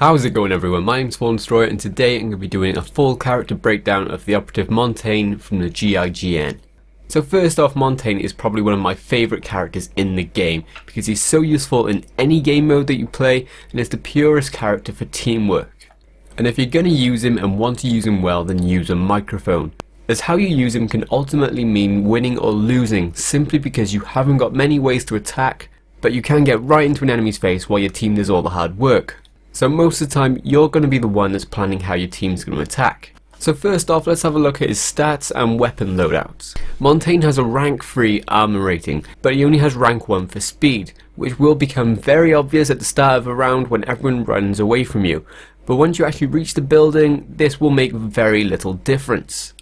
How's it going everyone, my name's Spawn Destroyer and today I'm going to be doing a full character breakdown of the operative Montaigne from the GIGN. So first off, Montaigne is probably one of my favourite characters in the game because he's so useful in any game mode that you play and is the purest character for teamwork. And if you're going to use him and want to use him well, then use a microphone, as how you use him can ultimately mean winning or losing simply because you haven't got many ways to attack, but you can get right into an enemy's face while your team does all the hard work. So most of the time you're going to be the one that's planning how your team's going to attack. So first off, let's have a look at his stats and weapon loadouts. Montaigne has a rank 3 armor rating, but he only has rank 1 for speed, which will become very obvious at the start of a round when everyone runs away from you. But once you actually reach the building, this will make very little difference.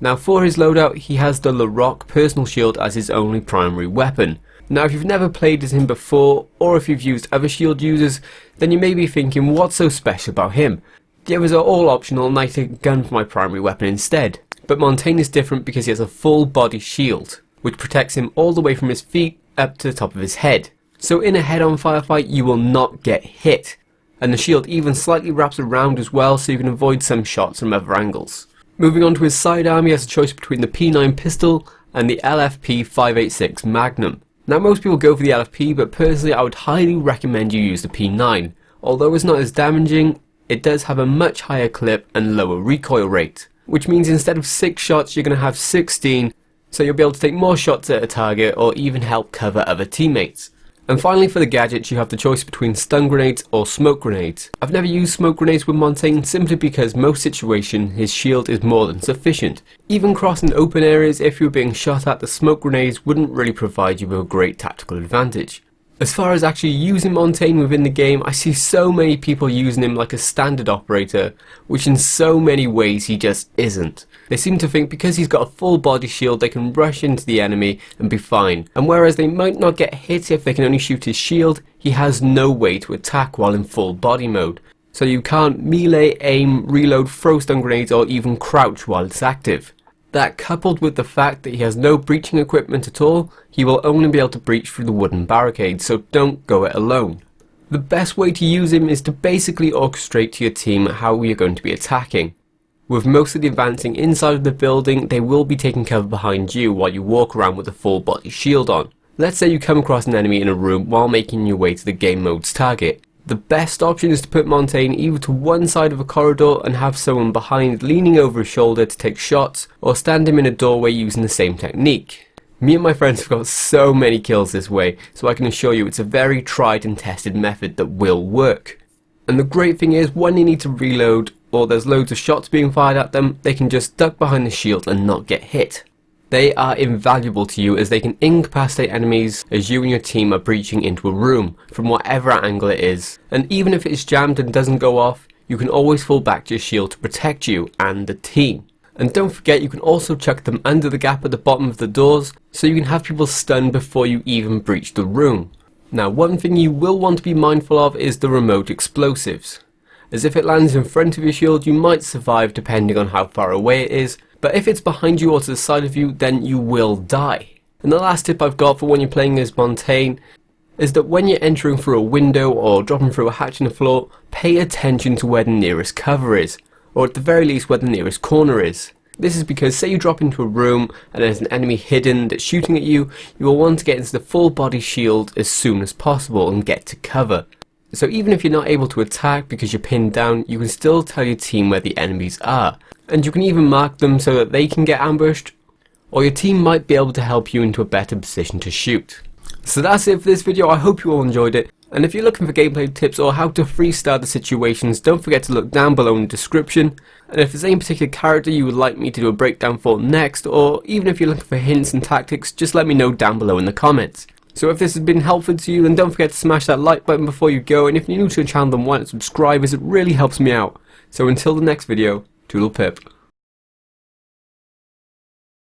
Now for his loadout, he has the Larocque personal shield as his only primary weapon. Now if you've never played as him before, or if you've used other shield users, then you may be thinking, what's so special about him? The others are all optional and I take a gun for my primary weapon instead. But Montaigne is different because he has a full body shield, which protects him all the way from his feet up to the top of his head. So in a head-on firefight you will not get hit, and the shield even slightly wraps around as well so you can avoid some shots from other angles. Moving on to his sidearm, he has a choice between the P9 pistol and the LFP 586 Magnum. Now most people go for the LFP, but personally I would highly recommend you use the P9. Although it's not as damaging, it does have a much higher clip and lower recoil rate, which means instead of 6 shots you're going to have 16, so you'll be able to take more shots at a target or even help cover other teammates. And finally for the gadgets, you have the choice between stun grenades or smoke grenades. I've never used smoke grenades with Montaigne simply because most situations his shield is more than sufficient. Even crossing open areas, if you're being shot at, the smoke grenades wouldn't really provide you with a great tactical advantage. As far as actually using Montaigne within the game, I see so many people using him like a standard operator, which in so many ways he just isn't. They seem to think because he's got a full body shield they can rush into the enemy and be fine, and whereas they might not get hit if they can only shoot his shield, he has no way to attack while in full body mode. So you can't melee, aim, reload, throw stun grenades or even crouch while it's active. That coupled with the fact that he has no breaching equipment at all, he will only be able to breach through the wooden barricade, so don't go it alone. The best way to use him is to basically orchestrate to your team how you're going to be attacking. With most of the advancing inside of the building, they will be taking cover behind you while you walk around with a full body shield on. Let's say you come across an enemy in a room while making your way to the game mode's target. The best option is to put Montaigne either to one side of a corridor and have someone behind leaning over his shoulder to take shots, or stand him in a doorway using the same technique. Me and my friends have got so many kills this way, so I can assure you it's a very tried and tested method that will work. And the great thing is, when you need to reload, or there's loads of shots being fired at them, they can just duck behind the shield and not get hit. They are invaluable to you as they can incapacitate enemies as you and your team are breaching into a room from whatever angle it is, and even if it's jammed and doesn't go off, you can always fall back to your shield to protect you and the team. And don't forget, you can also chuck them under the gap at the bottom of the doors so you can have people stunned before you even breach the room. Now one thing you will want to be mindful of is the remote explosives, as if it lands in front of your shield you might survive depending on how far away it is, but if it's behind you or to the side of you, then you will die. And the last tip I've got for when you're playing as Montaigne is that when you're entering through a window or dropping through a hatch in the floor, pay attention to where the nearest cover is, or at the very least where the nearest corner is. This is because say you drop into a room and there's an enemy hidden that's shooting at you, you will want to get into the full body shield as soon as possible and get to cover. So even if you're not able to attack because you're pinned down, you can still tell your team where the enemies are. And you can even mark them so that they can get ambushed, or your team might be able to help you into a better position to shoot. So that's it for this video. I hope you all enjoyed it, and if you're looking for gameplay tips or how to freestyle the situations, don't forget to look down below in the description. And if there's any particular character you would like me to do a breakdown for next, or even if you're looking for hints and tactics, just let me know down below in the comments. So if this has been helpful to you, then don't forget to smash that like button before you go, and if you're new to the channel then why not subscribe, as it really helps me out. So until the next video, Toodle Pip.